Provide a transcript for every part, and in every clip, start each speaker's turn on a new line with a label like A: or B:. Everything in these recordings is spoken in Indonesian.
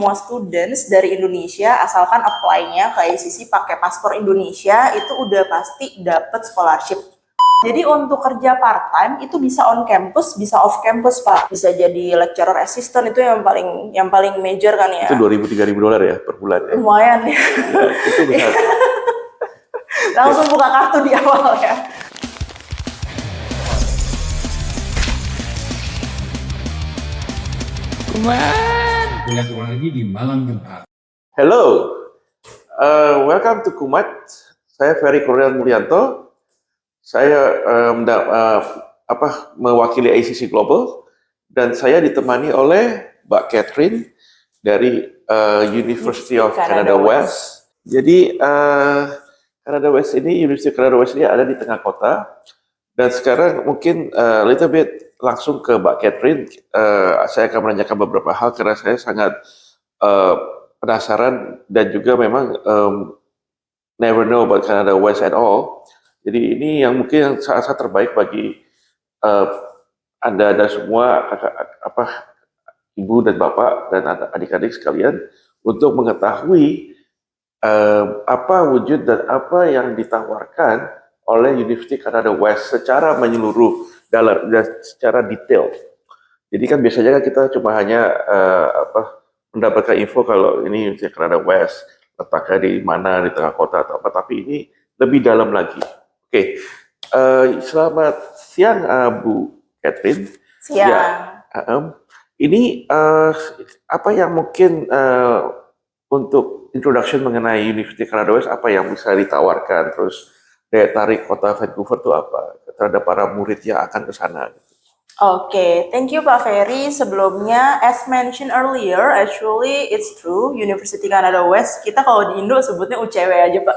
A: Semua students dari Indonesia asalkan apply-nya ke ICC pakai paspor Indonesia itu udah pasti dapat scholarship. Jadi untuk kerja part time itu bisa on campus, bisa off campus Pak. Bisa jadi lecturer assistant itu yang paling major kan ya.
B: Itu $2.000-3.000 ya per bulan ya.
A: Lumayan ya.
B: Itu bisa.
A: Langsung buka kartu di awal ya.
C: Kuliah lagi di Malang Tempat.
B: Hello, welcome to Kumat. Saya Ferry Kurniawan Mulyanto. Saya mewakili ICC Global dan saya ditemani oleh Mbak Catherine dari University of Canada West. Jadi University of Canada West ini ada di tengah kota. Dan sekarang mungkin little bit langsung ke Mbak Catherine. Saya akan menanyakan beberapa hal karena saya sangat penasaran dan juga memang never know about Canada West at all. Jadi ini yang mungkin yang sangat terbaik bagi Anda dan semua ibu dan bapak dan adik-adik sekalian untuk mengetahui apa wujud dan apa yang ditawarkan oleh University Canada West secara menyeluruh dan secara detail. Jadi kan biasanya kan kita cuma hanya mendapatkan info kalau ini University Canada West letaknya di mana, di tengah kota atau apa, tapi ini lebih dalam lagi. Oke. Selamat siang Bu Catherine.
A: Siang.
B: Ya, ini apa yang mungkin untuk introduction mengenai University Canada West, apa yang bisa ditawarkan, terus daya tarik kota Vancouver itu apa terhadap para murid yang akan ke sana?
A: Oke, thank you Pak Ferry. Sebelumnya, as mentioned earlier, actually it's true, University Canada West, kita kalau di Indo sebutnya UCW aja Pak,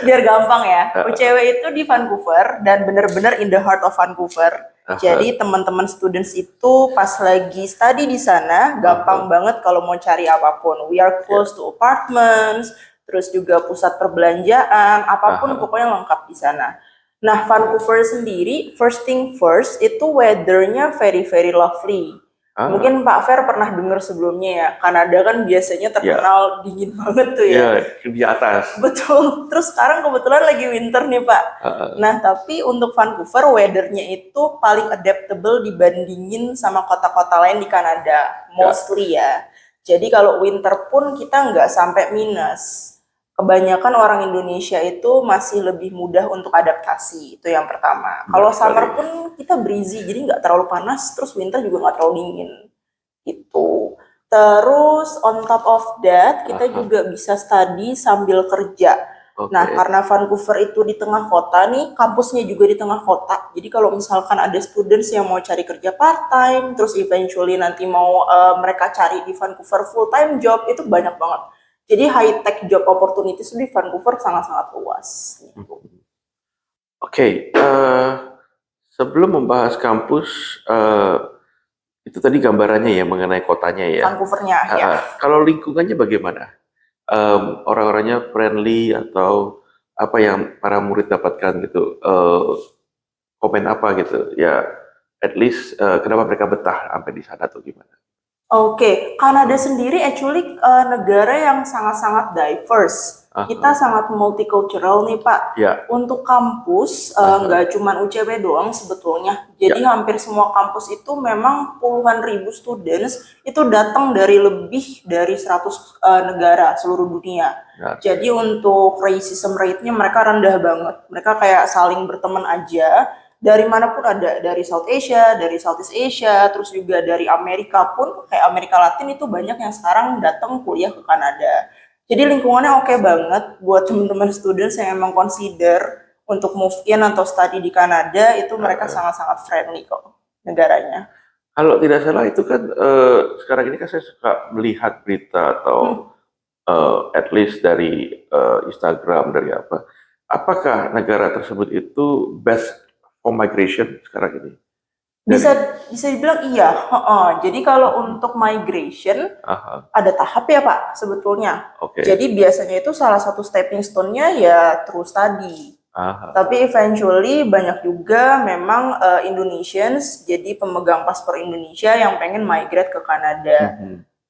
A: biar gampang ya. UCW itu di Vancouver, dan bener-bener in the heart of Vancouver. Jadi teman-teman students itu pas lagi study di sana, gampang banget kalau mau cari apapun. We are close to apartments, terus juga pusat perbelanjaan, apapun pokoknya lengkap di sana. Nah, Vancouver sendiri, first thing first, itu weather-nya very, very lovely. Mungkin Pak Fer pernah dengar sebelumnya ya, Kanada kan biasanya terkenal dingin banget tuh ya.
B: Iya, di atas.
A: Betul, terus sekarang kebetulan lagi winter nih Pak. Nah, tapi untuk Vancouver, weather-nya itu paling adaptable dibandingin sama kota-kota lain di Kanada, mostly ya. Jadi kalau winter pun kita nggak sampai minus. Kebanyakan orang Indonesia itu masih lebih mudah untuk adaptasi, itu yang pertama. Kalau summer pun kita breezy, jadi nggak terlalu panas, terus winter juga nggak terlalu dingin, gitu. Terus on top of that, kita juga bisa study sambil kerja. Nah, karena Vancouver itu di tengah kota nih, kampusnya juga di tengah kota. Jadi kalau misalkan ada students yang mau cari kerja part time, terus eventually nanti mau mereka cari di Vancouver full time job, itu banyak banget. Jadi high-tech job opportunities di Vancouver sangat-sangat luas.
B: Oke, sebelum membahas kampus, itu tadi gambarannya ya mengenai kotanya ya.
A: Vancouvernya, ya.
B: Kalau lingkungannya bagaimana? Orang-orangnya friendly atau apa yang para murid dapatkan gitu? Komen apa gitu? Ya, at least kenapa mereka betah sampai di sana atau gimana?
A: Oke, Kanada sendiri actually negara yang sangat-sangat diverse. Kita sangat multicultural nih Pak. Untuk kampus, nggak cuma UCW doang sebetulnya. Jadi hampir semua kampus itu memang puluhan ribu students itu datang dari lebih dari 100 negara seluruh dunia. Jadi untuk racism rate-nya mereka rendah banget. Mereka kayak saling berteman aja. Dari manapun ada, dari South Asia, dari Southeast Asia, terus juga dari Amerika pun, kayak Amerika Latin itu banyak yang sekarang datang kuliah ke Kanada. Jadi lingkungannya oke banget buat teman-teman students yang emang consider untuk move in atau study di Kanada, itu mereka sangat-sangat friendly kok negaranya.
B: Kalau tidak salah itu kan sekarang ini kan saya suka melihat berita atau at least dari Instagram, dari apa. Apakah negara tersebut itu best for migration sekarang ini?
A: Bisa dibilang iya. Jadi kalau untuk migration ada tahap ya Pak sebetulnya. Jadi biasanya itu salah satu stepping stone-nya ya through study. Tapi eventually banyak juga memang Indonesians jadi pemegang paspor Indonesia yang pengen migrate ke Kanada.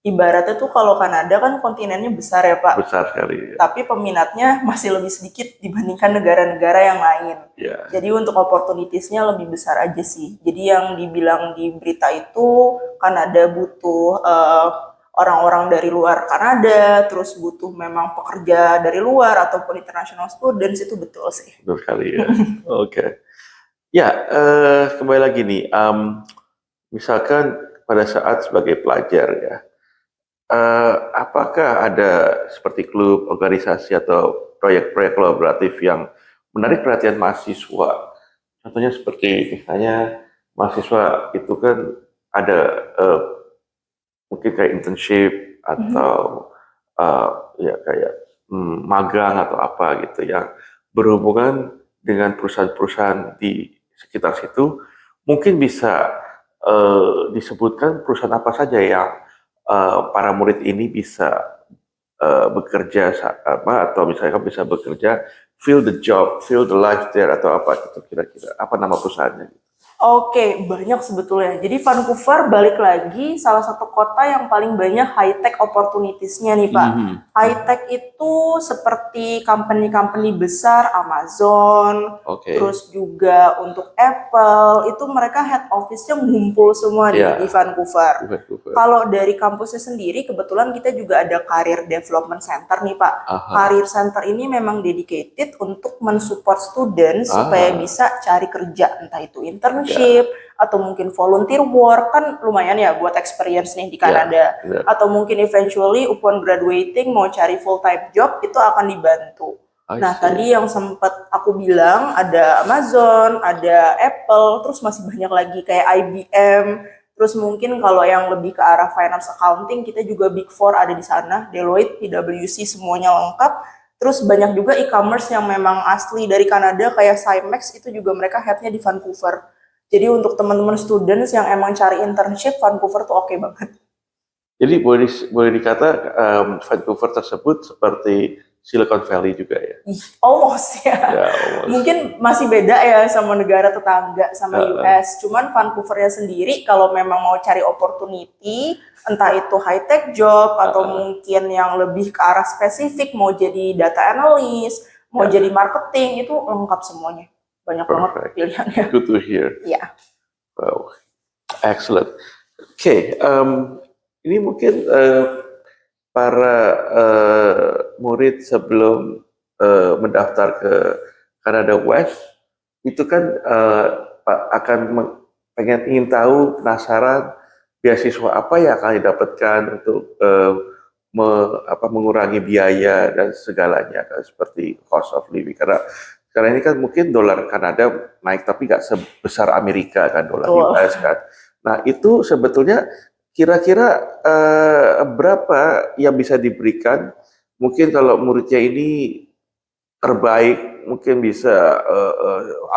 A: ibaratnya tuh kalau Kanada kan kontinennya besar ya Pak,
B: Besar sekali.
A: tapi peminatnya masih lebih sedikit dibandingkan negara-negara yang lain.
B: Ya.
A: Jadi untuk opportunities-nya lebih besar aja sih. Jadi yang dibilang di berita itu Kanada butuh orang-orang dari luar Kanada, terus butuh memang pekerja dari luar ataupun international students, itu betul sih.
B: Betul sekali ya. Oke. Ya, kembali lagi nih. Misalkan pada saat sebagai pelajar ya, apakah ada seperti klub, organisasi atau proyek-proyek kolaboratif yang menarik perhatian mahasiswa? Contohnya seperti misalnya mahasiswa itu kan ada mungkin kayak internship atau ya kayak magang atau apa gitu yang berhubungan dengan perusahaan-perusahaan di sekitar situ. Mungkin bisa disebutkan perusahaan apa saja yang para murid ini bisa bekerja atau misalnya bisa bekerja, feel the job, feel the life there atau apa gitu kira-kira, apa nama perusahaannya?
A: Oke, banyak sebetulnya. Jadi Vancouver balik lagi salah satu kota yang paling banyak high-tech opportunities-nya nih Pak. High-tech itu seperti company-company besar, Amazon, terus juga untuk Apple, itu mereka head office-nya ngumpul semua di Vancouver. Kalau dari kampusnya sendiri, kebetulan kita juga ada Career Development Center nih Pak. Career Center ini memang dedicated untuk mensupport students supaya bisa cari kerja, entah itu internship, atau mungkin volunteer work, kan lumayan ya buat experience nih di Kanada. Atau mungkin eventually upon graduating mau cari full time job, itu akan dibantu. Nah tadi yang sempat aku bilang ada Amazon, ada Apple, terus masih banyak lagi kayak IBM. Terus mungkin kalau yang lebih ke arah finance accounting, kita juga Big Four ada di sana, Deloitte, PwC, semuanya lengkap. Terus banyak juga e-commerce yang memang asli dari Kanada kayak Cymex, itu juga mereka headnya di Vancouver. Jadi untuk teman-teman students yang emang cari internship, Vancouver tuh oke banget.
B: Jadi boleh dikata Vancouver tersebut seperti Silicon Valley juga ya?
A: Almost ya. Almost. Mungkin masih beda ya sama negara tetangga, sama US. Cuman Vancouvernya sendiri kalau memang mau cari opportunity, entah itu high-tech job atau mungkin yang lebih ke arah spesifik, mau jadi data analyst, mau jadi marketing, itu lengkap semuanya. Banyak banget pilihannya.
B: Good to hear.
A: Yeah.
B: Wow, excellent. Oke, ini mungkin para murid sebelum mendaftar ke Canada West itu kan akan ingin tahu, penasaran beasiswa apa yang akan didapatkan untuk mengurangi biaya dan segalanya, kan, seperti cost of living, karena sekarang ini kan mungkin dolar Kanada naik tapi nggak sebesar Amerika kan, dolar US kan. Nah itu sebetulnya kira-kira berapa yang bisa diberikan? Mungkin kalau muridnya ini terbaik, mungkin bisa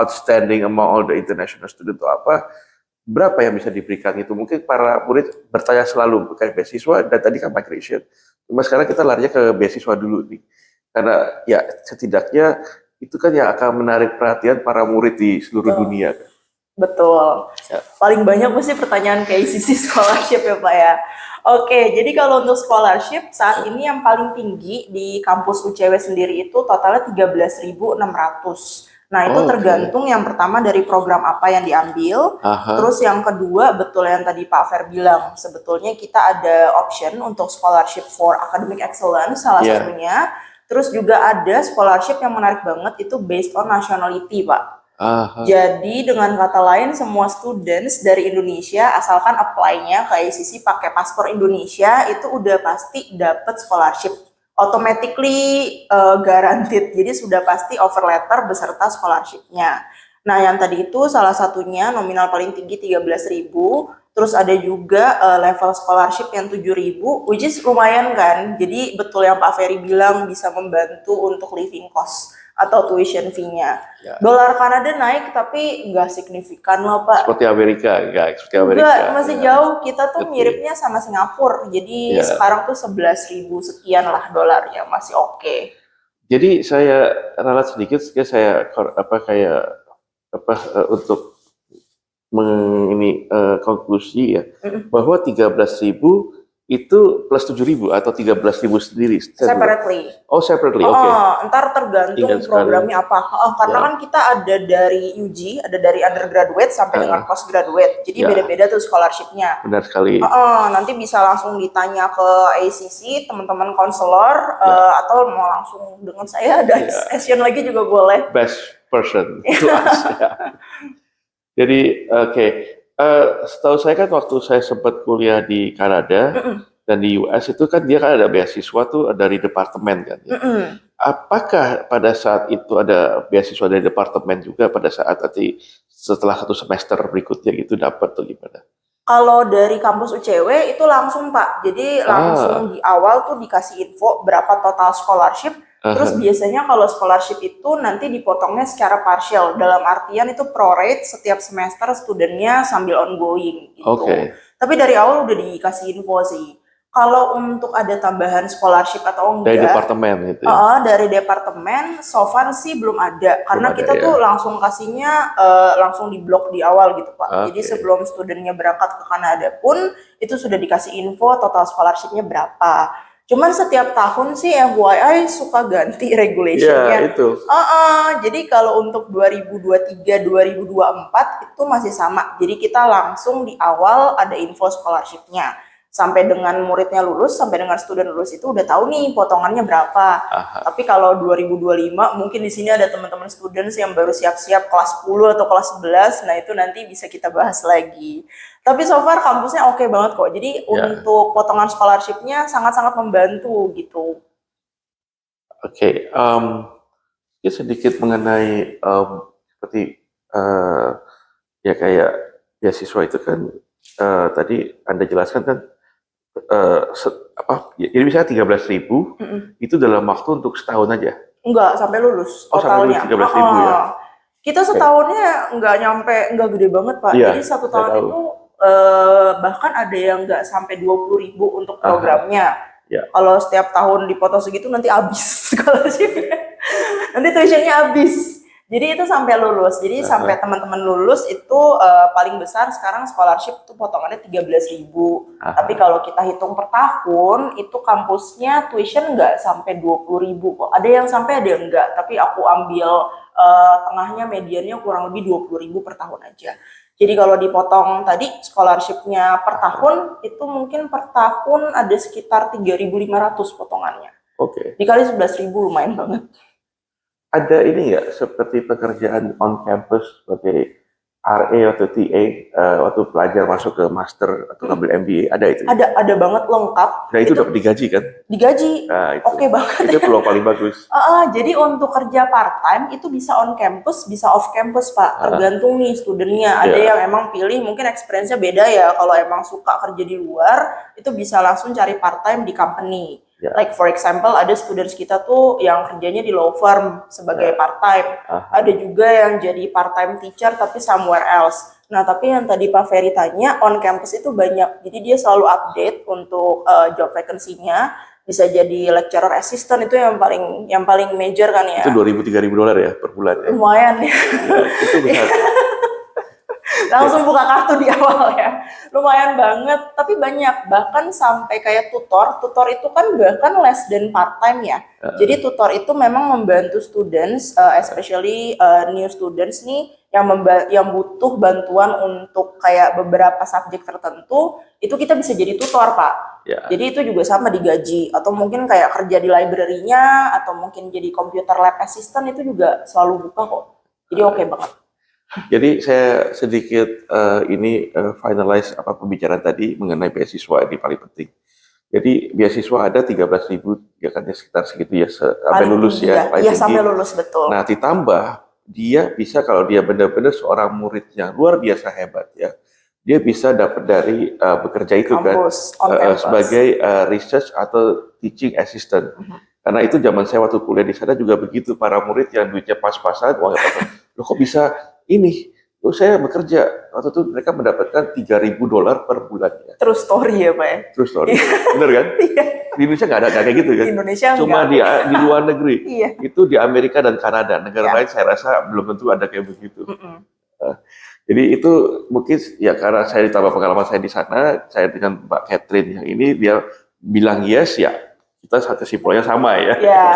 B: outstanding among all the international student atau apa, berapa yang bisa diberikan itu? Mungkin para murid bertanya selalu kayak beasiswa, dan tadi kan migration. Cuma sekarang kita larinya ke beasiswa dulu nih, karena ya setidaknya itu kan yang akan menarik perhatian para murid di seluruh dunia.
A: Betul. Paling banyak pasti pertanyaan kayak sisi scholarship ya Pak ya. Oke, jadi kalau untuk scholarship saat ini yang paling tinggi di kampus UCW sendiri itu totalnya 13.600. Nah itu tergantung yang pertama dari program apa yang diambil. Terus yang kedua, betul yang tadi Pak Fer bilang, sebetulnya kita ada option untuk scholarship for academic excellence salah satunya. Terus juga ada scholarship yang menarik banget, itu based on nationality Pak. Jadi dengan kata lain, semua students dari Indonesia asalkan apply-nya ke ICC pakai paspor Indonesia, itu udah pasti dapat scholarship. Automatically guaranteed, jadi sudah pasti offer letter beserta scholarship-nya. Nah yang tadi itu salah satunya nominal paling tinggi 13.000, terus ada juga level scholarship yang 7.000, which is lumayan kan. Jadi betul yang Pak Ferry bilang, bisa membantu untuk living cost atau tuition fee-nya. Dolar Kanada naik tapi nggak signifikan lah Pak.
B: Seperti Amerika, seperti Amerika.
A: Enggak, masih jauh. Kita tuh miripnya sama Singapura. Jadi sekarang tuh 11.000 sekian lah dolarnya, masih oke.
B: Jadi saya ralat sedikit, saya untuk konklusi ya, bahwa 13.000 itu plus 7.000 atau 13.000 sendiri? Saya lupa.
A: Separately.
B: Oh, separately, oke.
A: Ntar tergantung
B: Ingat sekali.
A: programnya apa. Karena
B: Ya.
A: kan kita ada dari UG, ada dari undergraduate sampai dengan postgraduate. Jadi
B: Ya.
A: beda-beda tuh scholarship-nya.
B: Benar sekali.
A: Nanti bisa langsung ditanya ke ACC, teman-teman konselor, atau mau langsung dengan saya ada session lagi juga boleh.
B: Best person to us. Ya. Jadi, oke. Setahu saya kan waktu saya sempat kuliah di Kanada dan di US itu kan dia kan ada beasiswa tuh dari departemen kan. Ya. Apakah pada saat itu ada beasiswa dari departemen juga pada saat nanti setelah 1 semester berikutnya gitu dapat atau gimana?
A: Kalau dari kampus UCW itu langsung Pak, jadi langsung di awal tuh dikasih info berapa total scholarship. Terus biasanya kalau scholarship itu nanti dipotongnya secara partial, dalam artian itu prorate setiap semester studennya sambil ongoing gitu.
B: Oke.
A: Tapi dari awal udah dikasih info sih. Kalau untuk ada tambahan scholarship atau enggak,
B: Dari departemen gitu ya?
A: dari departemen, so far sih belum ada. Karena
B: Belum ada,
A: kita
B: ya.
A: tuh langsung kasihnya langsung di blok di awal gitu Pak. Jadi
B: Oke.
A: sebelum studennya berangkat ke Kanada pun, itu sudah dikasih info total scholarshipnya berapa. Cuman setiap tahun sih FYI suka ganti regulationnya.
B: Iya, itu.
A: Jadi kalau untuk 2023-2024 itu masih sama. Jadi kita langsung di awal ada info scholarshipnya. Sampai dengan muridnya lulus, sampai dengan student lulus itu udah tahu nih potongannya berapa. Tapi kalau 2025 mungkin di sini ada teman-teman students yang baru siap-siap kelas 10 atau kelas 11. Nah itu nanti bisa kita bahas lagi. Tapi so far kampusnya oke banget kok. Jadi untuk potongan scholarship-nya sangat-sangat membantu gitu.
B: Oke, ya sedikit mengenai seperti ya kayak beasiswa itu kan tadi Anda jelaskan kan jadi misalnya 13.000 itu dalam waktu untuk setahun aja.
A: Enggak, sampai lulus
B: Oh, sampai
A: totalnya.
B: lulus 13.000 ya.
A: Kita setahunnya enggak gede banget Pak.
B: Iya,
A: Jadi satu
B: saya
A: tahun
B: tahu.
A: itu bahkan ada yang enggak sampai 20.000 untuk programnya.
B: Ya.
A: Kalau setiap tahun dipotong segitu nanti habis scholarship-nya. Nanti tuition-nya habis. Jadi itu sampai lulus. Jadi sampai teman-teman lulus itu paling besar sekarang scholarship itu potongannya 13.000. Tapi kalau kita hitung per tahun itu kampusnya tuition nggak sampai 20.000 kok. Ada yang sampai ada yang enggak. Tapi aku ambil tengahnya mediannya kurang lebih 20.000 per tahun aja. Jadi kalau dipotong tadi scholarship-nya per tahun itu mungkin per tahun ada sekitar 3.500 potongannya.
B: Oke.
A: Dikali 11.000 lumayan banget.
B: Ada ini nggak seperti pekerjaan on campus sebagai RA atau TA waktu pelajar masuk ke master atau ngambil MBA, ada itu?
A: Ada banget lengkap.
B: Nah itu dapat digaji kan?
A: Digaji.
B: Nah, itu.
A: Oke banget.
B: Itu peluang paling bagus.
A: Jadi untuk kerja part time itu bisa on campus, bisa off campus Pak. Tergantung nih studennya. Ada yang emang pilih mungkin experience-nya beda ya. Kalau emang suka kerja di luar itu bisa langsung cari part time di company. Like for example ada students kita tuh yang kerjanya di law firm sebagai part time. Ada juga yang jadi part time teacher tapi somewhere else. Nah tapi yang tadi Pak Ferry tanya on campus itu banyak. Jadi dia selalu update untuk job vacancy-nya. Bisa jadi lecturer assistant itu yang paling major kan ya.
B: Itu $2.000-3.000 ya per bulan ya.
A: Lumayan ya.
B: Itu besar.
A: Langsung buka kartu di awal ya. Lumayan banget, tapi banyak. Bahkan sampai kayak tutor itu kan bahkan less than part time ya. Jadi tutor itu memang membantu students, especially new students nih yang butuh bantuan untuk kayak beberapa subjek tertentu, itu kita bisa jadi tutor Pak. Jadi itu juga sama digaji, atau mungkin kayak kerja di library-nya, atau mungkin jadi computer lab assistant itu juga selalu buka kok. Jadi oke banget.
B: Jadi saya sedikit finalize pembicaraan tadi mengenai beasiswa ini paling penting. Jadi beasiswa ada 13.000 ya kan sekitar segitu ya sampai lulus ya.
A: Iya sampai lulus betul.
B: Nah ditambah dia bisa kalau dia benar-benar seorang murid yang luar biasa hebat ya, dia bisa dapat dari bekerja itu
A: kampus,
B: kan sebagai research atau teaching assistant. Karena itu zaman saya waktu kuliah di sana juga begitu, para murid yang duitnya pas-pasan, wah loh kok bisa ini? Terus saya bekerja, waktu itu mereka mendapatkan $3.000 per bulan. Ya.
A: True story ya Pak ya?
B: True story, bener kan? Di Indonesia nggak ada kayak gitu kan?
A: Di Indonesia
B: cuma di luar negeri.
A: Iya.
B: Itu di Amerika dan Kanada, negara lain saya rasa belum tentu ada kayak begitu. Jadi itu mungkin ya karena saya ditambah pengalaman saya di sana, saya dengan Mbak Catherine yang ini dia bilang yes ya, kita kesimpulannya sama ya.
A: Ya,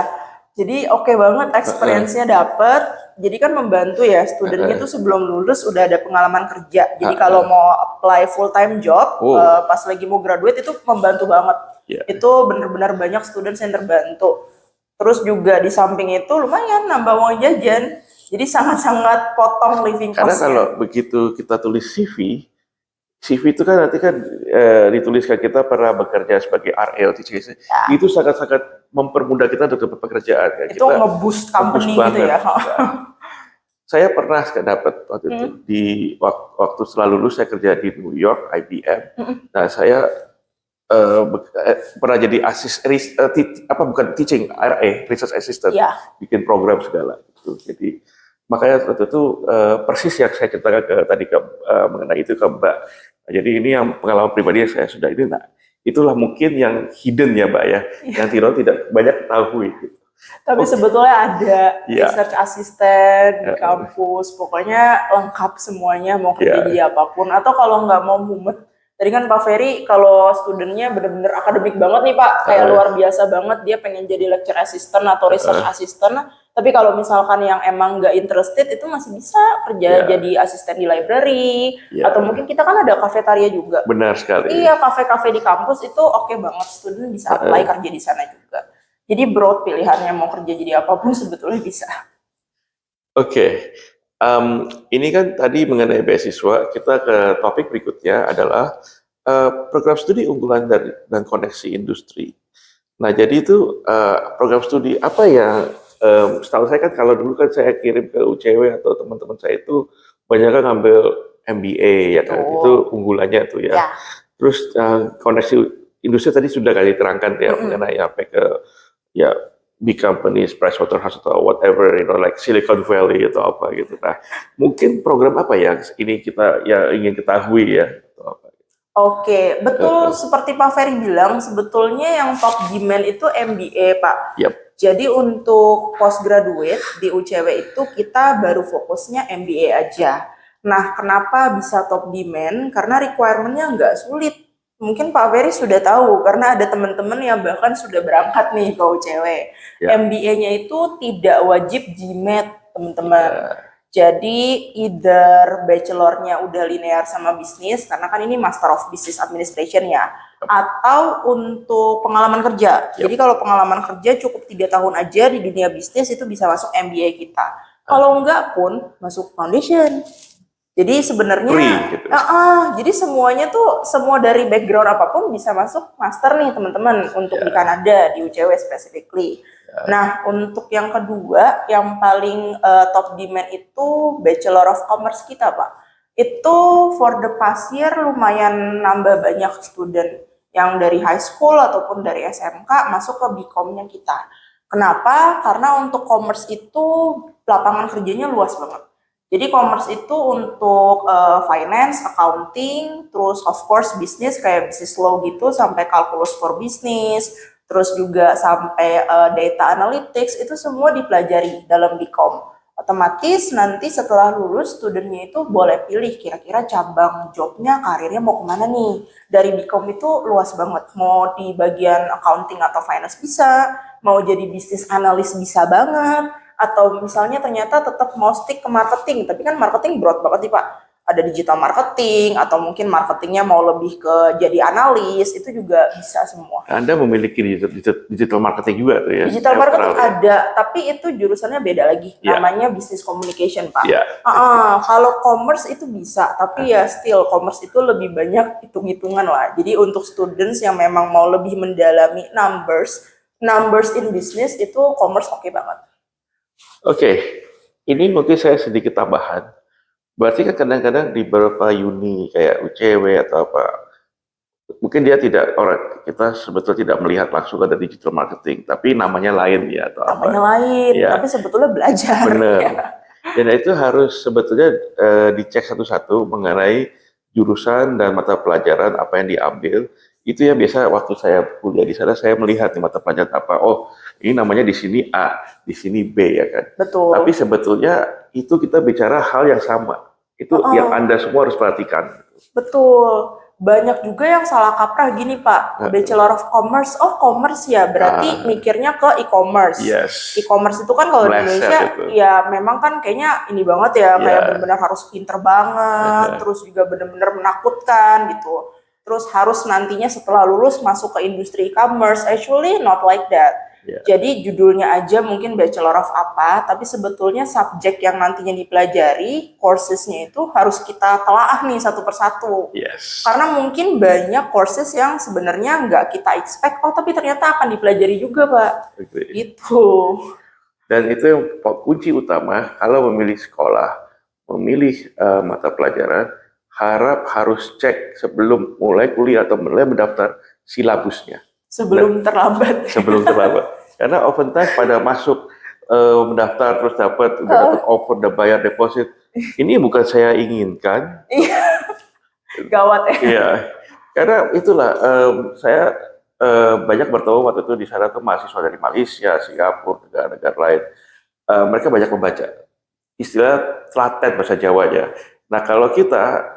A: jadi oke banget experience-nya dapet. Jadi kan membantu ya studentnya tuh sebelum lulus udah ada pengalaman kerja. Jadi kalau mau apply full time job pas lagi mau graduate itu membantu banget.
B: Yeah.
A: Itu benar-benar banyak student yang terbantu. Terus juga di samping itu lumayan nambah uang jajan. Jadi sangat-sangat potong living cost.
B: Karena kalau begitu kita tulis CV itu kan nanti kan dituliskan kita pernah bekerja sebagai RL, TCC. Ya. Itu sangat-sangat mempermudah kita untuk dapat pekerjaan.
A: Itu nge-boost company gitu ya.
B: Saya pernah dapat waktu itu di waktu setelah lulus saya kerja di New York, IBM. Nah saya pernah jadi bukan teaching, RA, research assistant, bikin program segala. Gitu. Jadi makanya waktu itu persis yang saya ceritakan mengenai itu ke Mbak. Nah, jadi ini yang pengalaman pribadi yang saya sudah ini. Nah, itulah mungkin yang hidden ya Mbak ya, yang tidak banyak tahu itu.
A: Tapi sebetulnya ada research assistant di kampus, pokoknya lengkap semuanya mau kerja jadi apapun. Atau kalau nggak mau mumet, tadi kan Pak Ferry kalau studentnya bener-bener akademik banget nih Pak, kayak luar biasa banget, dia pengen jadi lecture assistant atau research assistant. Tapi kalau misalkan yang emang nggak interested itu masih bisa kerja jadi asisten di library atau mungkin kita kan ada kafetaria juga.
B: Benar sekali.
A: Iya, kafe-kafe di kampus itu oke banget, student bisa apply kerja di sana juga. Jadi broad pilihannya mau kerja jadi apapun sebetulnya bisa.
B: Oke. Ini kan tadi mengenai beasiswa, kita ke topik berikutnya adalah program studi unggulan dan koneksi industri. Nah, jadi itu program studi apa yang setahu saya kan kalau dulu kan saya kirim ke UCW atau teman-teman saya itu banyak kan ngambil MBA ya kan, itu unggulannya tuh ya. Terus koneksi industri tadi sudah kali terangkan ya mengenai apa ke ya big companies, Pricewaterhouse atau whatever, like Silicon Valley atau apa gitu. Nah, mungkin program apa yang ini kita ya ingin ketahui ya atau apa?
A: Oke, betul seperti Pak Ferry bilang, sebetulnya yang top demand itu MBA, Pak. Jadi untuk postgraduate di UCW itu kita baru fokusnya MBA aja. Nah, kenapa bisa top demand? Karena requirement-nya nggak sulit. Mungkin Pak Ferry sudah tahu, karena ada teman-teman yang bahkan sudah berangkat nih ke UCW. MBA-nya itu tidak wajib GMAT, teman-teman. Jadi either bachelor-nya udah linear sama bisnis, karena kan ini Master of Business Administration ya, atau untuk pengalaman kerja. Jadi kalau pengalaman kerja cukup 3 tahun aja di dunia bisnis itu bisa masuk MBA kita. Kalau enggak pun masuk foundation. Jadi sebenarnya,
B: gitu.
A: Jadi semuanya tuh, semua dari background apapun bisa masuk master nih teman-teman untuk di Kanada, di UCW specifically. Nah, untuk yang kedua, yang paling top demand itu Bachelor of Commerce kita, Pak. Itu for the past year lumayan nambah banyak student yang dari high school ataupun dari SMK masuk ke BCom-nya kita. Kenapa? Karena untuk commerce itu lapangan kerjanya luas banget. Jadi commerce itu untuk finance, accounting, terus of course bisnis kayak business law gitu sampai calculus for business, terus juga sampai data analytics itu semua dipelajari dalam BCom. Otomatis nanti setelah lulus studentnya itu boleh pilih kira-kira cabang jobnya, karirnya mau kemana nih. Dari BCom itu luas banget, mau di bagian accounting atau finance bisa, mau jadi bisnis analis bisa banget, atau misalnya ternyata tetap mau stick ke marketing, tapi kan marketing broad banget nih Pak. Ada digital marketing, atau mungkin marketingnya mau lebih ke jadi analis, itu juga bisa semua.
B: Anda memiliki digital marketing juga tuh ya?
A: Digital marketing ada, tapi itu jurusannya beda lagi, namanya business communication Pak. Kalau commerce itu bisa, tapi ya still commerce itu lebih banyak hitung-hitungan lah. Jadi untuk students yang memang mau lebih mendalami numbers in business itu commerce oke banget.
B: Oke, ini mungkin saya sedikit tambahan. Berarti kan kadang-kadang di beberapa uni kayak UCW atau apa, mungkin kita sebetulnya tidak melihat langsung ada digital marketing, tapi namanya lain ya atau apa?
A: Namanya lain, tapi sebetulnya belajar.
B: Benar. Dan itu harus sebetulnya dicek satu-satu mengenai jurusan dan mata pelajaran apa yang diambil. Itu yang biasa waktu saya kuliah di sana saya melihat di mata pelajaran apa. Oh, ini namanya di sini A, di sini B ya kan.
A: Betul.
B: Tapi sebetulnya itu kita bicara hal yang sama. Itu yang Anda semua harus perhatikan.
A: Betul. Banyak juga yang salah kaprah gini Pak, Bachelor of Commerce, oh commerce ya, berarti mikirnya ke e-commerce.
B: Yes.
A: E-commerce itu kan kalau di Indonesia, ya memang kan kayaknya ini banget ya, kayak benar-benar harus pinter banget, terus juga benar-benar menakutkan gitu. Terus harus nantinya setelah lulus masuk ke industri e-commerce, actually not like that. Jadi judulnya aja mungkin Bachelor of apa, tapi sebetulnya subjek yang nantinya dipelajari, coursesnya itu harus kita telaah nih satu persatu. Karena mungkin banyak courses yang sebenarnya nggak kita expect, oh tapi ternyata akan dipelajari juga Pak. Gitu.
B: Dan itu yang kunci utama kalau memilih sekolah, memilih mata pelajaran, harus cek sebelum mulai kuliah atau mulai mendaftar silabusnya.
A: Sebelum terlambat.
B: Sebelum terlambat. Karena oftentimes pada masuk mendaftar terus dapat offer, udah bayar deposit. Ini bukan saya inginkan.
A: Iya. Gawat ya.
B: Iya. Karena itulah saya banyak bertemu waktu itu di sana tuh mahasiswa dari Malaysia, Singapura, negara-negara lain. Mereka banyak membaca. Istilah telaten bahasa Jawanya. Nah kalau kita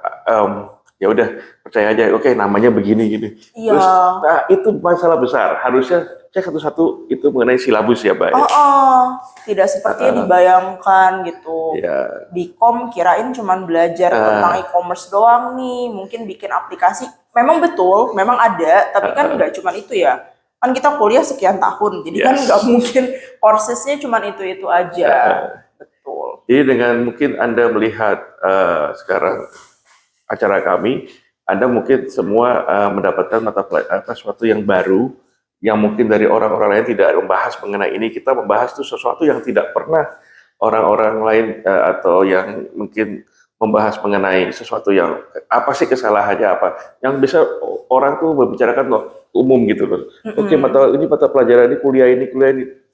B: ya udah percaya aja, oke namanya begini gini.
A: Iya.
B: Terus, nah itu masalah besar. Harusnya cek satu-satu itu mengenai silabus ya, Mbak.
A: Tidak seperti yang dibayangkan gitu.
B: Iya.
A: Di kirain cuman belajar tentang e-commerce doang nih, mungkin bikin aplikasi. Memang betul, memang ada, tapi kan nggak cuman itu ya. Kan kita kuliah sekian tahun, jadi kan nggak mungkin coursesnya cuman itu aja. Betul.
B: Jadi dengan mungkin Anda melihat sekarang acara kami, Anda mungkin semua mendapatkan mata pelajaran sesuatu yang baru, yang mungkin dari orang-orang lain tidak membahas mengenai ini. Kita membahas itu sesuatu yang tidak pernah orang-orang lain atau yang mungkin membahas mengenai sesuatu yang apa sih kesalahannya apa. Yang bisa orang tuh membicarakan loh umum gitu loh. Oke, mata pelajaran ini, kuliah ini.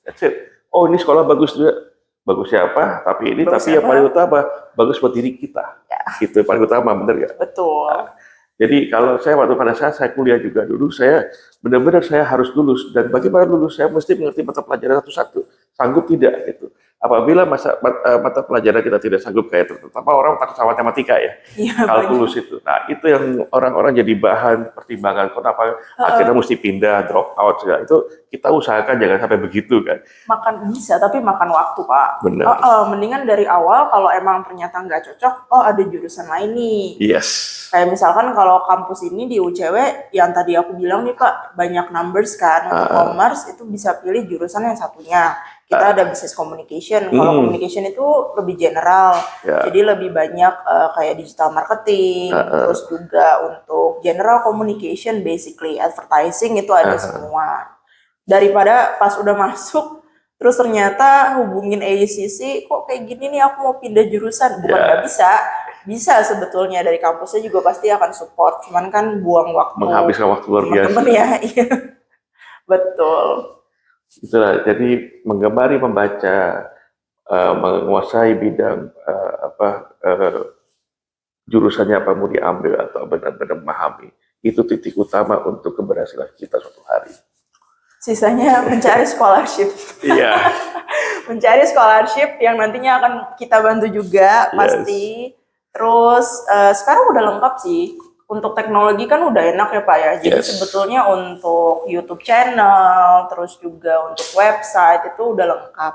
B: That's it. Oh, ini sekolah bagus juga. Bagus siapa? Tapi ini, tapi yang paling utama bagus buat diri kita. Itu yang paling utama, bener nggak?
A: Betul.
B: Nah, jadi kalau pada saat saya kuliah juga dulu, saya benar-benar saya harus lulus, dan bagaimana lulus saya mesti mengerti mata pelajaran satu-satu. Sanggup tidak itu? Apabila mata pelajaran kita tidak sanggup kayak terutama orang takut sama matematika ya, kalkulus itu. Nah itu yang orang-orang jadi bahan pertimbangan. Kenapa akhirnya mesti pindah, drop out segala itu. Kita usahakan jangan sampai begitu kan.
A: Makan bisa, tapi makan waktu Pak.
B: Benar.
A: Mendingan dari awal kalau emang ternyata nggak cocok, ada jurusan lain nih.
B: Yes.
A: Kayak misalkan kalau kampus ini di UCW, yang tadi aku bilang nih Pak, banyak numbers kan, untuk commerce itu bisa pilih jurusan yang satunya. Kita ada business communication. Kalau communication itu lebih general, jadi lebih banyak kayak digital marketing, terus juga untuk general communication, basically advertising itu ada semua. Daripada pas udah masuk, terus ternyata hubungin ACC, kok kayak gini nih aku mau pindah jurusan, bukan nggak bisa sebetulnya dari kampusnya juga pasti akan support, cuman kan buang waktu,
B: menghabiskan waktu luar biasa.
A: Teman-teman ya, iya. Betul.
B: Itulah, jadi menggemari membaca, menguasai bidang jurusannya apa mau diambil atau benar-benar memahami, itu titik utama untuk keberhasilan kita suatu hari.
A: Sisanya mencari scholarship.
B: Iya.
A: Mencari scholarship yang nantinya akan kita bantu juga pasti. Terus sekarang udah lengkap sih. Untuk teknologi kan udah enak ya Pak ya. Jadi sebetulnya untuk YouTube channel, terus juga untuk website itu udah lengkap.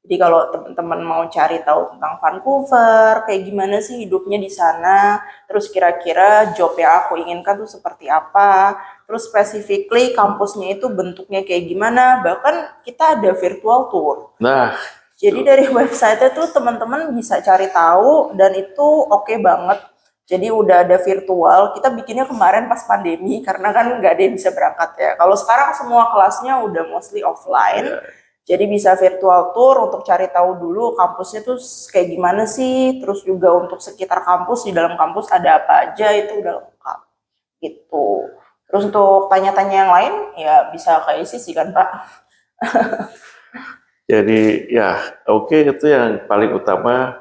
A: Jadi kalau teman-teman mau cari tahu tentang Vancouver, kayak gimana sih hidupnya di sana, terus kira-kira job yang aku inginkan tuh seperti apa, terus specifically kampusnya itu bentuknya kayak gimana, bahkan kita ada virtual tour.
B: Nah,
A: jadi dari website itu teman-teman bisa cari tahu dan itu oke banget. Jadi udah ada virtual, kita bikinnya kemarin pas pandemi karena kan nggak ada yang bisa berangkat ya. Kalau sekarang semua kelasnya udah mostly offline, jadi bisa virtual tour untuk cari tahu dulu kampusnya tuh kayak gimana sih, terus juga untuk sekitar kampus, di dalam kampus ada apa aja, itu udah lengkap gitu. Terus untuk tanya-tanya yang lain, ya bisa ke ICC kan Pak.
B: Jadi ya oke, itu yang paling utama.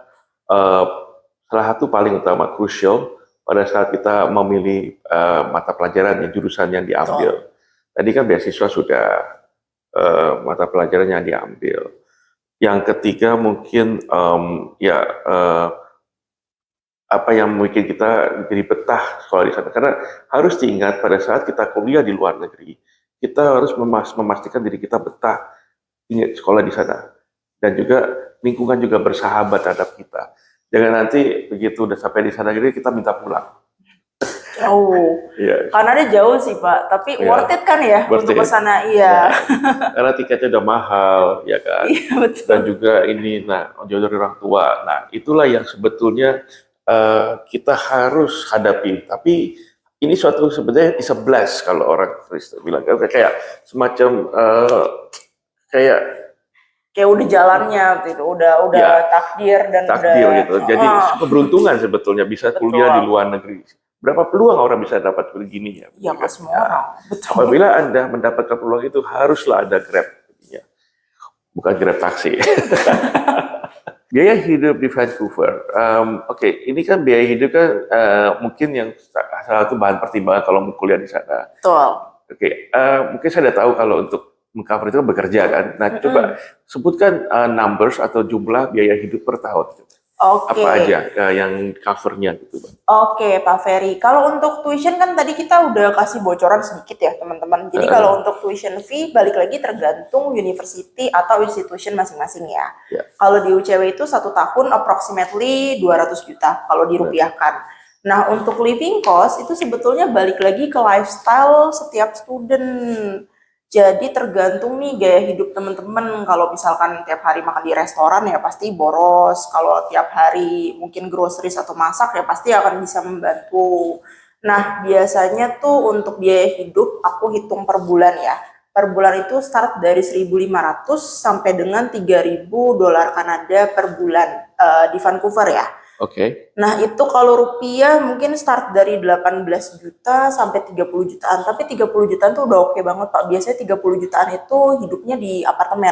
B: Salah satu paling utama, krusial pada saat kita memilih mata pelajaran, jurusan yang diambil. Tadi kan beasiswa sudah, mata pelajaran yang diambil. Yang ketiga mungkin apa yang bikin kita jadi betah sekolah di sana. Karena harus diingat pada saat kita kuliah di luar negeri, kita harus memastikan diri kita betah sekolah di sana. Dan juga lingkungan juga bersahabat terhadap kita. Jangan nanti begitu udah sampai di sana gitu kita minta pulang.
A: Oh,
B: Iya.
A: Kanada jauh sih Pak, tapi
B: Iya.
A: worth it kan ya
B: Worth
A: untuk
B: it.
A: ke sana, iya.
B: Karena tiketnya udah mahal, ya kan.
A: Iya betul.
B: Dan juga ini, jauh dari orang tua. Nah, itulah yang sebetulnya kita harus hadapi. Tapi ini suatu sebenarnya is a bless kalau orang Kristen bilang kayak semacam kayak
A: Kayak udah jalannya gitu, udah
B: Ya,
A: takdir dan
B: takdir
A: udah
B: gitu. Jadi keberuntungan sebetulnya bisa
A: Betul.
B: kuliah di luar negeri. Berapa peluang orang bisa dapat begini ya?
A: ya nggak semua orang. Betul.
B: Apabila Anda mendapatkan peluang itu haruslah ada Grab, ya. Bukan Grab taksi. Biaya hidup di Vancouver. Oke, ini kan biaya hidup kan mungkin yang salah satu bahan pertimbangan kalau mau kuliah di sana.
A: Betul.
B: Oke, mungkin saya udah tahu kalau untuk mengcover itu kan bekerja kan. Nah, coba sebutkan numbers atau jumlah biaya hidup per tahun.
A: Oke.
B: Apa aja yang covernya gitu, Bang?
A: Oke, Pak Ferry. Kalau untuk tuition kan tadi kita udah kasih bocoran sedikit ya, teman-teman. Jadi kalau untuk tuition fee, balik lagi tergantung university atau institution masing-masing ya.
B: Ya.
A: Kalau di UCW itu 1 tahun approximately 200 juta kalau dirupiahkan. Nah, untuk living cost itu sebetulnya balik lagi ke lifestyle setiap student. Jadi tergantung nih gaya hidup teman-teman. Kalau misalkan tiap hari makan di restoran ya pasti boros. Kalau tiap hari mungkin groceries atau masak ya pasti akan bisa membantu. Nah, biasanya tuh untuk biaya hidup aku hitung per bulan ya. Per bulan itu start dari 1.500 sampai dengan 3.000 dolar Kanada per bulan di Vancouver ya.
B: Oke.
A: Nah, itu kalau rupiah mungkin start dari 18 juta sampai 30 jutaan. Tapi 30 jutaan tuh udah oke banget, Pak. Biasanya 30 jutaan itu hidupnya di apartemen.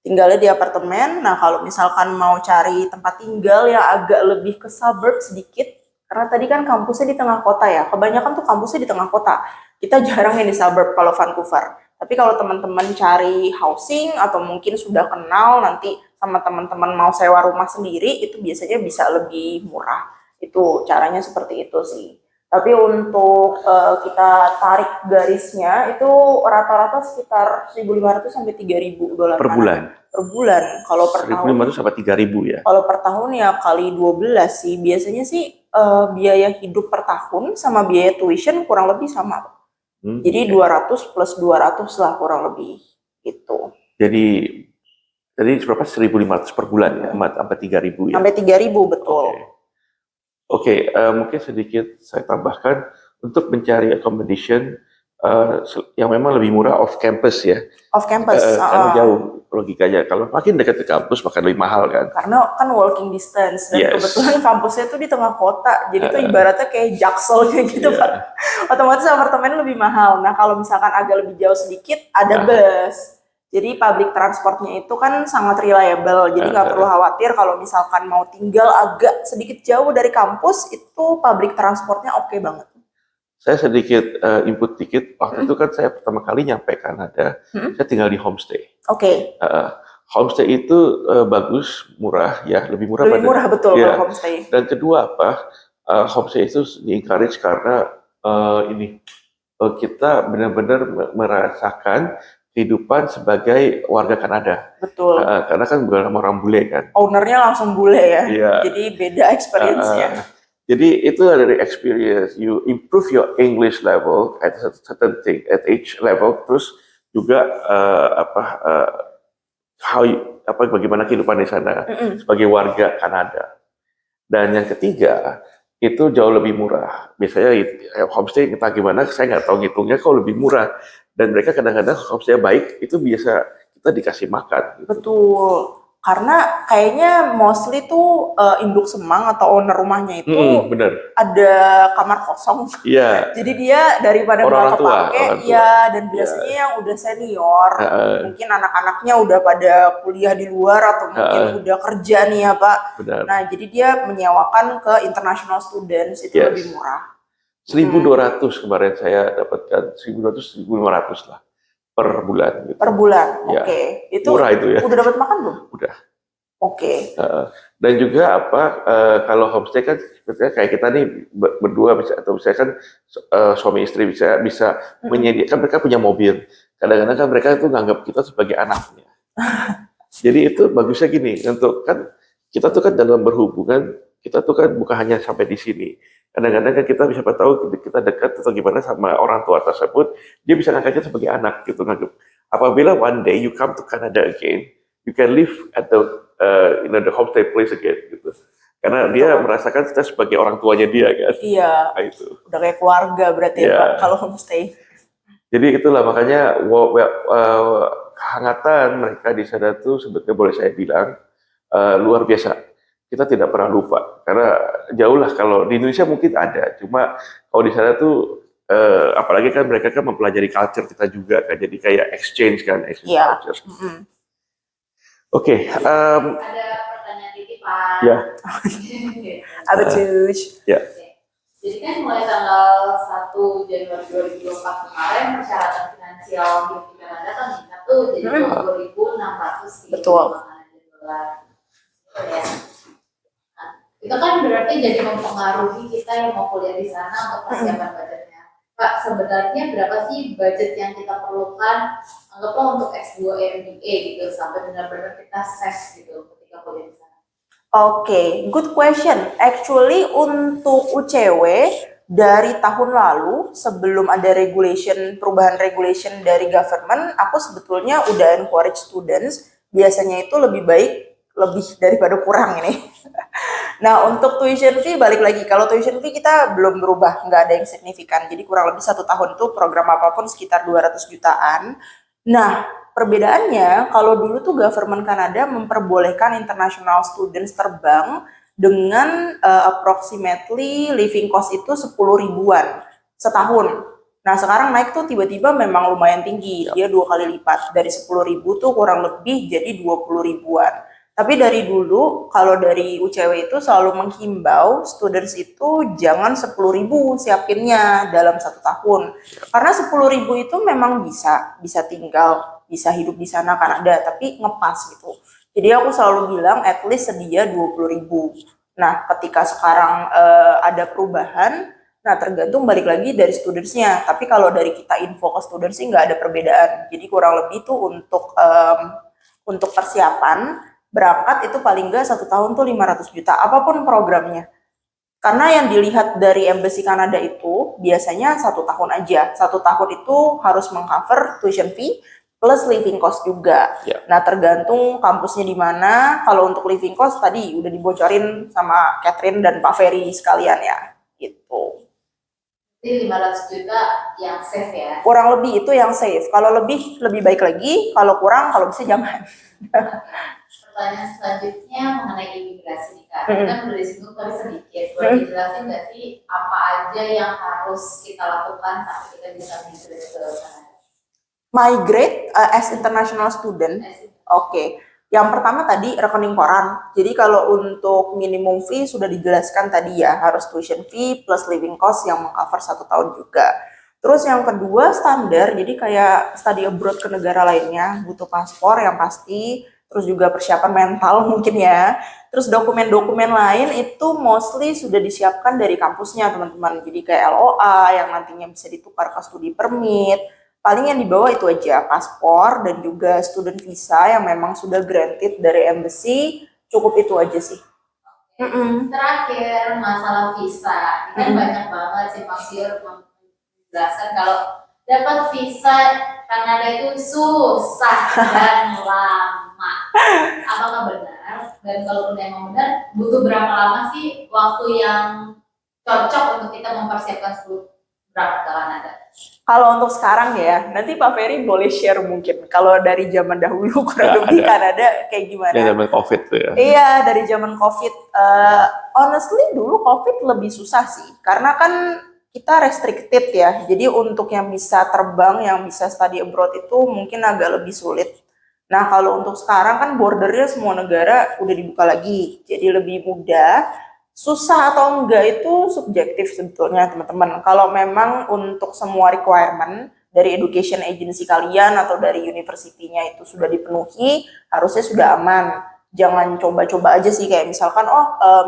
A: Tinggalnya di apartemen. Nah, kalau misalkan mau cari tempat tinggal yang agak lebih ke suburb sedikit, karena tadi kan kampusnya di tengah kota ya. Kebanyakan tuh kampusnya di tengah kota. Kita jarang yang di suburb kalau Vancouver. Tapi kalau teman-teman cari housing atau mungkin sudah kenal nanti sama teman-teman mau sewa rumah sendiri, itu biasanya bisa lebih murah. Itu caranya seperti itu sih. Tapi untuk kita tarik garisnya itu rata-rata sekitar 1.500 sampai 3.000 dolar
B: Per bulan.
A: Per bulan. Kalau per tahun
B: 1.500 sampai 3.000 ya.
A: kalau per tahun ya kali 12 sih. Biasanya sih biaya hidup per tahun sama biaya tuition kurang lebih sama. Jadi 200 plus 200 lah kurang lebih gitu.
B: Jadi berapa? 1.500 per bulan ya, sampai 3.000 ya.
A: Sampai 3.000 betul.
B: Oke, mungkin sedikit saya tambahkan untuk mencari accommodation yang memang lebih murah off campus ya.
A: Off campus.
B: Karena jauh logikanya. Kalau makin dekat ke kampus makin lebih mahal kan.
A: Karena kan walking distance dan
B: Yes.
A: kebetulan kampusnya tuh di tengah kota. Jadi tuh ibaratnya kayak Jaksel kayak gitu Pak. Otomatis apartemen lebih mahal. Nah, kalau misalkan agak lebih jauh sedikit ada bus. Jadi public transportnya itu kan sangat reliable. Jadi nggak perlu khawatir kalau misalkan mau tinggal agak sedikit jauh dari kampus itu public transportnya oke banget.
B: Saya sedikit input dikit. Waktu itu kan saya pertama kali nyampe Kanada, saya tinggal di homestay.
A: Oke.
B: Homestay itu bagus, murah ya, lebih murah.
A: Lebih murah betul
B: ya.
A: kalau homestay.
B: Dan kedua apa? Homestay itu di-encourage karena kita benar-benar merasakan kehidupan sebagai warga Kanada.
A: Betul.
B: Karena kan bukan orang bule kan.
A: Ownernya langsung bule ya.
B: Iya.
A: Jadi beda experience-nya.
B: Jadi itu dari experience, you improve your English level at a certain thing, at each level, terus juga bagaimana kehidupan di sana sebagai warga Kanada. Dan yang ketiga itu jauh lebih murah. Biasanya homestay entah gimana, saya nggak tahu ngitungnya kok lebih murah. Dan mereka kadang-kadang homestay baik itu biasa kita dikasih makan. Gitu.
A: Betul. Karena kayaknya mostly tuh induk semang atau owner rumahnya itu
B: bener.
A: ada kamar kosong.
B: Iya.
A: Jadi dia daripada nggak kepake, ya dan biasanya yang udah senior, mungkin anak-anaknya udah pada kuliah di luar atau mungkin udah kerja nih ya Pak.
B: Benar.
A: Nah jadi dia menyewakan ke international students itu lebih murah.
B: 1.200 kemarin saya dapatkan, 1.200, 1.500 lah per bulan. Gitu.
A: Per bulan,
B: Ya.
A: oke. Itu
B: murah itu ya.
A: udah dapat makan belum?
B: Udah.
A: Oke.
B: Dan juga apa kalau homestay kan sebenarnya kayak kita nih berdua bisa atau misalnya kan suami istri bisa menyediakan, mereka punya mobil. Kadang-kadang kan mereka itu nganggap kita sebagai anaknya. Jadi itu bagusnya gini, untuk kan kita tuh kan dalam berhubungan, kita tuh kan bukan hanya sampai di sini. Kadang-kadang kan kita bisa tahu kita dekat atau gimana sama orang tua tersebut, dia bisa nganggapnya sebagai anak gitu nganggap. Apabila one day you come to Canada again, you can live at the homestay place again gitu. Karena dia merasakan kita sebagai orang tuanya dia kan.
A: Iya.
B: Nah, itu.
A: Udah kayak keluarga berarti ya Pak kalau homestay.
B: Jadi itulah makanya kehangatan mereka di sana tuh sebetulnya boleh saya bilang luar biasa. Kita tidak pernah lupa karena jauh lah, kalau di Indonesia mungkin ada, cuma kalau di sana tuh apalagi kan mereka kan mempelajari culture kita juga kan, jadi kayak exchange culture. Oke,
D: ada pertanyaan titipan.
B: Ya.
A: Apa tuh?
B: Ya.
D: Jadi kan mulai tanggal 1 Januari 2024 kemarin persyaratan finansial hidup di Kanada kan meningkat tuh jadi 2.630
A: Betul.
D: dolar. Ya. Nah, itu kan berarti jadi mempengaruhi kita yang mau kuliah di sana untuk persiapan budgetnya. Pak, sebenarnya berapa sih budget yang kita perlukan anggaplah untuk S2 MBA gitu sampai benar-benar kita save gitu ketika kuliah di sana?
A: Oke, good question. Actually untuk UCW dari tahun lalu sebelum ada perubahan regulation dari government, aku sebetulnya udah encourage students biasanya itu lebih daripada kurang ini. Nah untuk tuition fee balik lagi, kalau tuition fee kita belum berubah, nggak ada yang signifikan. Jadi kurang lebih 1 tahun tuh program apapun sekitar 200 jutaan. Nah perbedaannya, kalau dulu tuh government Kanada memperbolehkan international students terbang dengan approximately living cost itu 10 ribuan setahun. Nah sekarang naik tuh tiba-tiba memang lumayan tinggi, dia 2 kali lipat, dari 10 ribu tuh kurang lebih jadi 20 ribuan. Tapi dari dulu kalau dari UCW itu selalu menghimbau students itu jangan 10 ribu siapinnya dalam 1 tahun, karena 10 ribu itu memang bisa tinggal, bisa hidup di sana Kanada, tapi ngepas gitu. Jadi aku selalu bilang at least sedia 20 ribu. Nah ketika sekarang ada perubahan, nah tergantung balik lagi dari studentsnya. Tapi kalau dari kita info ke students sih nggak ada perbedaan. Jadi kurang lebih tuh untuk persiapan berangkat itu paling nggak 1 tahun tuh 500 juta apapun programnya. Karena yang dilihat dari Embassy Kanada itu biasanya 1 tahun aja. 1 tahun itu harus mengcover tuition fee plus living cost juga. Nah tergantung kampusnya di mana. Kalau untuk living cost tadi udah dibocorin sama Catherine dan Pak Ferry sekalian ya, gitu.
D: Jadi 500 juta yang safe ya?
A: Kurang lebih itu yang safe. Kalau lebih baik lagi. Kalau kurang, kalau bisa jangan.
D: Pertanyaan selanjutnya mengenai imigrasi nih Kak. Kita udah disinggung tapi sedikit. Boleh dijelasin nggak sih apa aja yang harus kita lakukan sampai kita bisa migrasi ke Kanada?
A: Migrate as international student. Oke. Yang pertama tadi rekening koran. Jadi kalau untuk minimum fee sudah dijelaskan tadi ya, harus tuition fee plus living cost yang mengcover 1 tahun juga. Terus yang kedua standar, jadi kayak study abroad ke negara lainnya, butuh paspor yang pasti, terus juga persiapan mental mungkin ya. Terus dokumen-dokumen lain itu mostly sudah disiapkan dari kampusnya teman-teman. Jadi kayak LOA yang nantinya bisa ditukar ke studi permit. Paling yang dibawa itu aja, paspor dan juga student visa yang memang sudah granted dari embassy, cukup itu aja sih.
D: Terakhir masalah visa, ini kan banyak banget sih Maksir menjelaskan kalau dapat visa Kanada itu susah dan lama. Apakah benar? Dan kalau memang benar, butuh berapa lama sih waktu yang cocok untuk kita mempersiapkan sebelum berangkat ke Kanada?
A: Kalau untuk sekarang ya, nanti Pak Ferry boleh share mungkin. Kalau dari zaman dahulu kurang lebih Kanada kayak gimana?
B: Ya zaman COVID tuh ya.
A: Iya, dari zaman COVID. Honestly dulu COVID lebih susah sih, karena kan kita restricted ya. Jadi untuk yang bisa terbang, yang bisa study abroad itu mungkin agak lebih sulit. Nah kalau untuk sekarang kan bordernya semua negara udah dibuka lagi, jadi lebih mudah. Susah atau enggak itu subjektif sebetulnya teman-teman. Kalau memang untuk semua requirement dari education agency kalian atau dari universitinya itu sudah dipenuhi, harusnya sudah aman. jangan coba-coba aja sih, kayak misalkan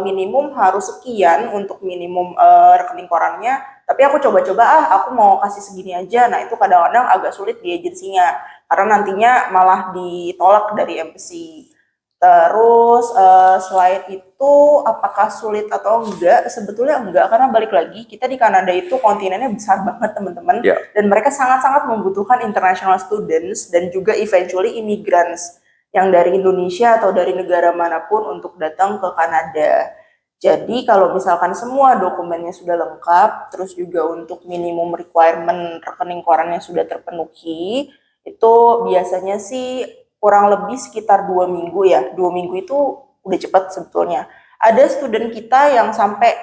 A: minimum harus sekian untuk minimum rekening korannya, tapi aku coba-coba aku mau kasih segini aja. Nah itu kadang-kadang agak sulit di agensinya karena nantinya malah ditolak dari embassy. Terus selain itu apakah sulit atau enggak? Sebetulnya enggak, karena balik lagi kita di Kanada itu kontinennya besar banget teman-teman,
B: Ya.
A: dan mereka sangat-sangat membutuhkan international students dan juga eventually immigrants yang dari Indonesia atau dari negara manapun untuk datang ke Kanada. Jadi kalau misalkan semua dokumennya sudah lengkap, terus juga untuk minimum requirement rekening korannya sudah terpenuhi, itu biasanya sih kurang lebih sekitar 2 minggu ya. 2 minggu itu udah cepat sebetulnya. Ada student kita yang sampai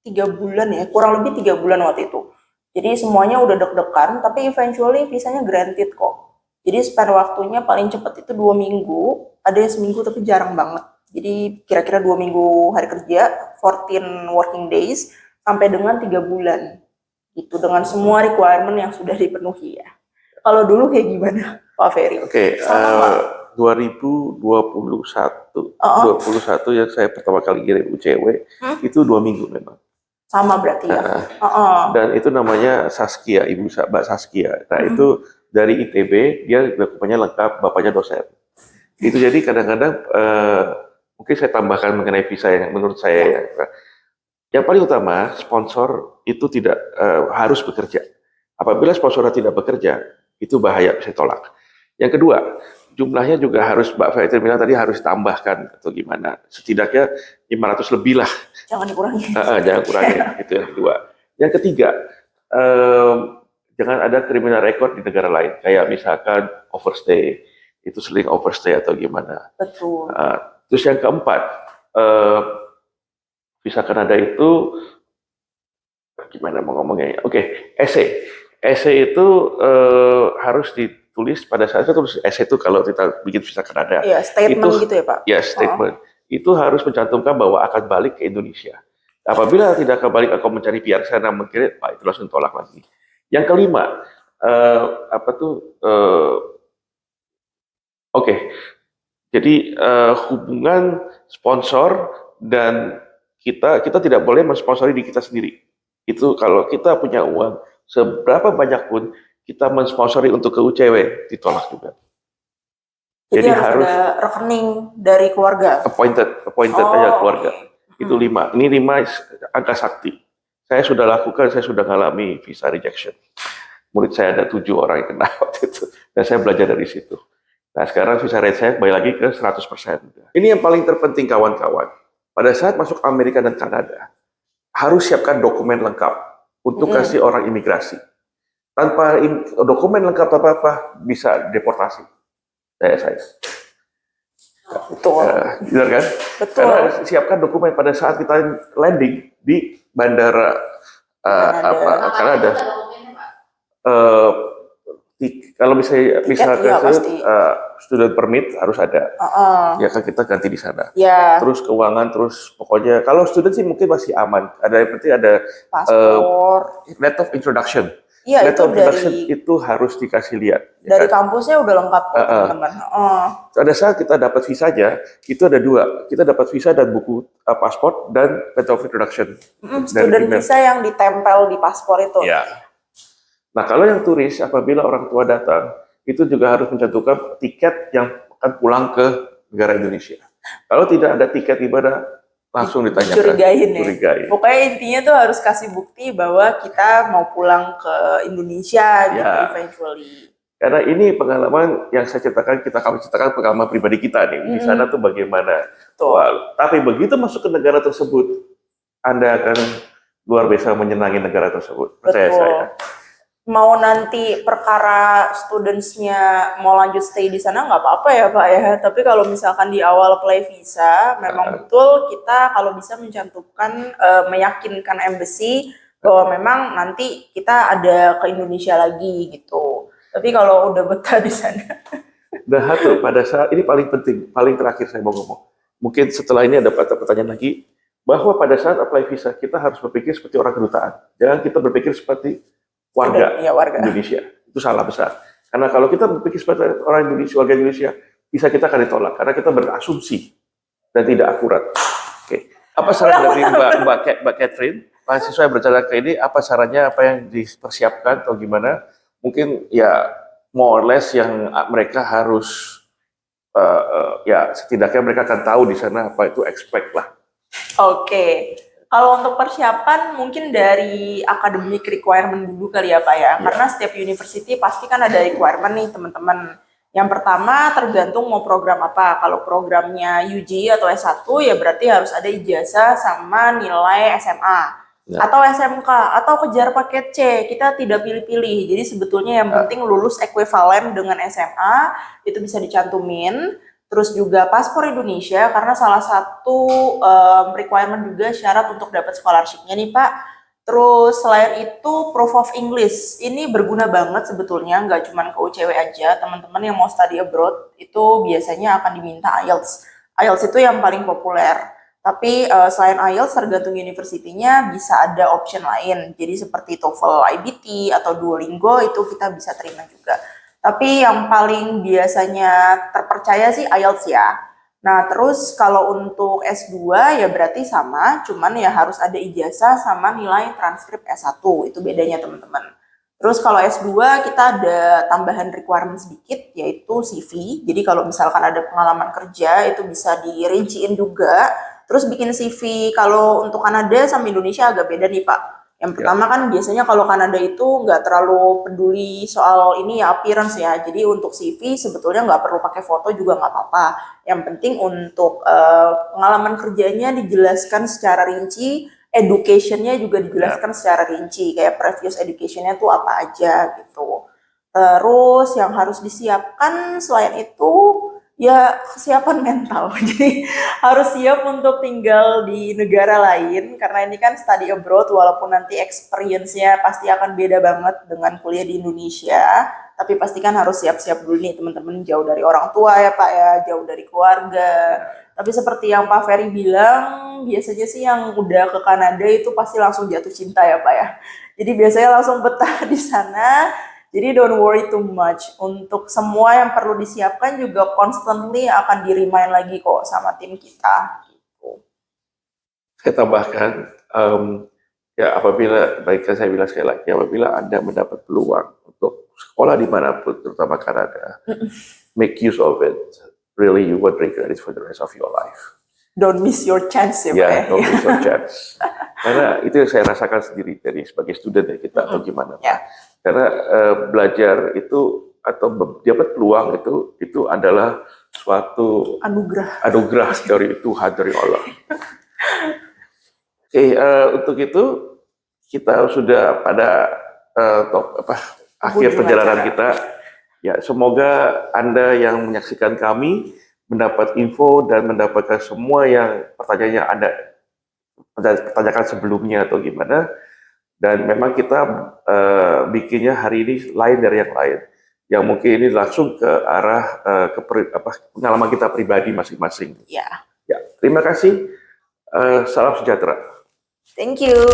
A: 3 bulan ya, kurang lebih 3 bulan waktu itu. Jadi semuanya udah deg-degan, tapi eventually visanya granted kok. Jadi span waktunya paling cepat itu 2 minggu, ada yang seminggu tapi jarang banget. Jadi kira-kira 2 minggu hari kerja, 14 working days, sampai dengan 3 bulan. Itu dengan semua requirement yang sudah dipenuhi ya. Kalau dulu kayak gimana, Pak Ferry?
B: Oke,
A: Sama, Pak?
B: 2021,
A: Uh-uh.
B: 21 yang saya pertama kali kirim UCW, itu 2 minggu memang.
A: Sama berarti ya?
B: Dan itu namanya Saskia, Mbak Saskia. Nah itu dari ITB, dia dokumennya lengkap, bapaknya dosen. Itu jadi kadang-kadang mungkin saya tambahkan mengenai visa yang menurut saya yang paling utama, sponsor itu tidak harus bekerja. Apabila sponsornya tidak bekerja, itu bahaya, bisa tolak. Yang kedua, jumlahnya juga harus, Mbak Faitir bilang tadi harus ditambahkan atau gimana. Setidaknya 500 lebih lah.
A: Jangan dikurangi.
B: Jangan kurangi, itu yang kedua. Yang ketiga, jangan ada criminal record di negara lain. Kayak misalkan overstay, itu sering overstay atau gimana.
A: Betul.
B: Terus yang keempat, visa Kanada itu, gimana mau ngomongnya? Oke, essay. Essay itu harus ditulis pada saat itu. Essay itu kalau kita bikin visa Kanada.
A: Iya, statement
B: itu,
A: gitu ya Pak?
B: Ya, statement. Itu harus mencantumkan bahwa akan balik ke Indonesia. Apabila tidak kembali atau mencari PR sana, mungkin itu langsung tolak lagi. Yang kelima, jadi hubungan sponsor dan kita tidak boleh mensponsori diri kita sendiri. Itu kalau kita punya uang seberapa banyak pun kita mensponsori untuk ke UCW ditolak juga.
A: Jadi harus ada rekening dari keluarga.
B: Appointed aja keluarga. Itu 5. Ini 5 angka sakti. Saya sudah lakukan, saya sudah mengalami visa rejection. Murid saya ada 7 orang yang kena waktu itu, dan saya belajar dari situ. Nah sekarang visa rate saya kembali lagi ke 100%. Ini yang paling terpenting kawan-kawan. Pada saat masuk Amerika dan Kanada, harus siapkan dokumen lengkap untuk kasih orang imigrasi. Tanpa dokumen lengkap apa-apa, bisa deportasi. Saya.
A: Betul.
B: Benar kan?
A: Betul.
B: Karena siapkan dokumen pada saat kita landing di bandara Kanada. Kalau misalkan student permit harus ada, ya kan kita ganti di sana.
A: Ya.
B: Terus keuangan, terus pokoknya kalau student sih mungkin masih aman. Ada yang penting ada
A: paspor,
B: letter of introduction.
A: Iya,
B: letter of introduction itu harus dikasih lihat.
A: Dari kampusnya udah lengkap teman-teman.
B: Pada saat kita dapat visanya, itu ada 2. Kita dapat visa dan buku paspor dan letter of introduction.
A: Student visa yang ditempel di paspor itu.
B: Ya. Nah, kalau yang turis, apabila orang tua datang, itu juga harus mencantumkan tiket yang akan pulang ke negara Indonesia. Kalau tidak ada tiket gimana, langsung ditanyakan.
A: Curigain. Pokoknya intinya tuh harus kasih bukti bahwa kita mau pulang ke Indonesia gitu eventually.
B: Karena ini pengalaman yang kami ceritakan pengalaman pribadi kita nih. Di sana tuh bagaimana. Tapi begitu masuk ke negara tersebut, Anda akan luar biasa menyenangi negara tersebut. Percaya saya.
A: Mau nanti perkara studentsnya mau lanjut stay di sana nggak apa-apa ya Pak ya. Tapi kalau misalkan di awal apply visa, memang betul kita kalau bisa mencantumkan, meyakinkan embassy bahwa memang nanti kita ada ke Indonesia lagi gitu. Tapi kalau udah betah di sana.
B: Dan satu, pada saat ini paling penting, paling terakhir saya mau ngomong. Mungkin setelah ini ada pertanyaan lagi, bahwa pada saat apply visa kita harus berpikir seperti orang kedutaan. Jangan kita berpikir seperti warga Indonesia. Itu salah besar. Karena kalau kita berpikir seperti orang Indonesia, warga Indonesia, bisa kita akan ditolak. Karena kita berasumsi dan tidak akurat. Oke. Apa saran dari Mbak Catherine, mahasiswa yang berjalan ke ini, apa sarannya, apa yang dipersiapkan atau gimana? Mungkin ya more or less yang mereka harus ya setidaknya mereka akan tahu di sana apa itu expect lah.
A: Oke. Kalau untuk persiapan mungkin dari academic requirement dulu kali ya Pak ya. Karena setiap university pasti kan ada requirement nih teman-teman. Yang pertama tergantung mau program apa. Kalau programnya UG atau S1 ya berarti harus ada ijazah sama nilai SMA. Atau SMK, atau kejar paket C. Kita tidak pilih-pilih. Jadi sebetulnya yang penting lulus ekuivalen dengan SMA, itu bisa dicantumin. Terus juga paspor Indonesia, karena salah satu requirement juga syarat untuk dapat scholarship-nya nih Pak. Terus selain itu proof of English, ini berguna banget sebetulnya, nggak cuma ke UCW aja, teman-teman yang mau study abroad itu biasanya akan diminta IELTS. IELTS itu yang paling populer. Tapi selain IELTS tergantung universitinya bisa ada option lain. Jadi seperti TOEFL IBT atau Duolingo itu kita bisa terima juga. Tapi yang paling biasanya terpercaya sih IELTS ya. Nah terus kalau untuk S2 ya berarti sama, cuman ya harus ada ijazah sama nilai transkrip S1, itu bedanya teman-teman. Terus kalau S2 kita ada tambahan requirement sedikit yaitu CV, jadi kalau misalkan ada pengalaman kerja itu bisa dirinciin juga. Terus bikin CV, kalau untuk Kanada sama Indonesia agak beda nih Pak. Yang pertama kan biasanya kalau Kanada itu nggak terlalu peduli soal ini ya appearance ya. Jadi untuk CV sebetulnya nggak perlu pakai foto juga nggak apa-apa. Yang penting untuk pengalaman kerjanya dijelaskan secara rinci, education-nya juga dijelaskan secara rinci. Kayak previous education-nya tuh apa aja gitu. Terus yang harus disiapkan selain itu ya kesiapan mental. Jadi harus siap untuk tinggal di negara lain karena ini kan study abroad walaupun nanti experience-nya pasti akan beda banget dengan kuliah di Indonesia. Tapi pastikan harus siap-siap dulu nih teman-teman, jauh dari orang tua ya Pak ya, jauh dari keluarga. Tapi seperti yang Pak Ferry bilang, biasanya sih yang udah ke Kanada itu pasti langsung jatuh cinta ya Pak ya. Jadi biasanya langsung betah di sana. Jadi don't worry too much. Untuk semua yang perlu disiapkan juga constantly akan di-remind lagi kok sama tim kita. Gitu.
B: Saya tambahkan, ya apabila, baik saya bilang sekali lagi, apabila Anda mendapat peluang untuk sekolah dimanapun, terutama Kanada, make use of it. Really, you won't regret it for the rest of your life.
A: Don't miss your chance ya Pak ya.
B: Don't miss your chance. Karena itu yang saya rasakan sendiri dari sebagai student ya kita atau gimana. Karena belajar itu atau dapat peluang itu adalah suatu anugerah dari Tuhan, dari Allah. Oke, untuk itu kita sudah pada akhir perjalanan kita. Ya, semoga Anda yang menyaksikan kami mendapat info dan mendapatkan semua yang pertanyaannya Anda pertanyakan sebelumnya atau gimana. Dan memang kita bikinnya hari ini lain dari yang lain. Yang mungkin ini langsung ke arah pengalaman kita pribadi masing-masing.
A: Ya.
B: Ya, terima kasih. Salam sejahtera.
A: Thank you.